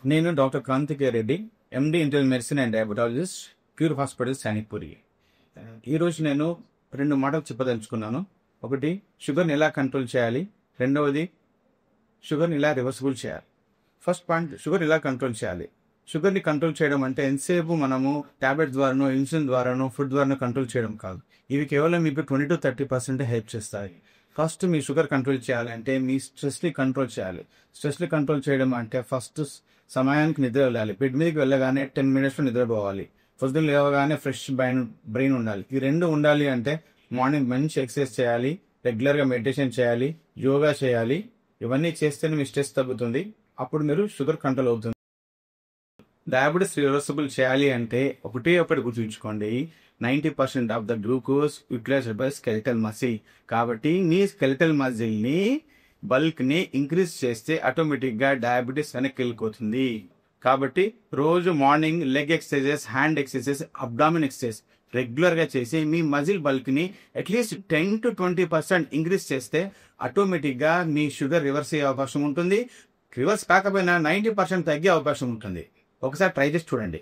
నేను doctor Kranthikeya Reddy, MD internal medicine and diabetologist, cure hospital Sainikpuri. ఈరోజు నేను 2 మాటలు చెప్పదలుచుకున్నాను. ఒకటి, షుగర్ని ఎలా కంట్రోల్ చేయాలి. రెండవది, షుగర్ని ఎలా రివర్సిబుల్ చేయాలి. ఫస్ట్ పాయింట్, షుగర్ ఎలా కంట్రోల్ చేయాలి. షుగర్ని కంట్రోల్ చేయడం అంటే ఎంతసేపు మనము టాబ్లెట్ ద్వారానో, ఇన్సులిన్ ద్వారానో, ఫుడ్ ద్వారానో కంట్రోల్ చేయడం కాదు. ఇవి కేవలం మీకు 20 to 30% హెల్ప్ చేస్తాయి. ఫస్ట్ మీ షుగర్ కంట్రోల్ చేయాలంటే మీ స్ట్రెస్ని కంట్రోల్ చేయాలి. స్ట్రెస్ని కంట్రోల్ చేయడం అంటే ఫస్ట్ సమయానికి నిద్ర వెళ్ళాలి. బెడ్ మీదకి వెళ్ళగానే 10 minutes నిద్రపోవాలి. పొద్దున్న లేవగానే ఫ్రెష్ బ్రెయిన్ ఉండాలి. ఈ 2 ఉండాలి అంటే మార్నింగ్ మంచి ఎక్సర్సైజ్ చేయాలి, రెగ్యులర్గా మెడిటేషన్ చేయాలి, యోగా చేయాలి. ఇవన్నీ చేస్తేనే మీ స్ట్రెస్ తగ్గుతుంది. అప్పుడు మీరు షుగర్ కంట్రోల్ అవుతుంది. డయాబెటీస్ రివర్సిబుల్ చేయాలి అంటే ఒకటి గుర్తుంచుకోండి, 90% of the glucose utilised by skeletal muscle. కాబట్టి మీ స్కెలిటల్ మజిల్ని బల్క్ని ఇంక్రీజ్ చేస్తే ఆటోమేటిక్గా డయాబెటీస్ వెనక్కి వెళ్ళిపోతుంది. కాబట్టి రోజు morning leg exercises, hand exercises, abdomen exercise రెగ్యులర్గా చేసి మీ మజిల్ బల్క్ని అట్లీస్ట్ 10 to 20% ఇంక్రీజ్ చేస్తే ఆటోమేటిక్గా మీ షుగర్ రివర్స్ అయ్యే అవకాశం ఉంటుంది. రివర్స్ కాకపోయినా 90% తగ్గే అవకాశం ఉంటుంది. ఒకసారి ట్రై చేసి చూడండి.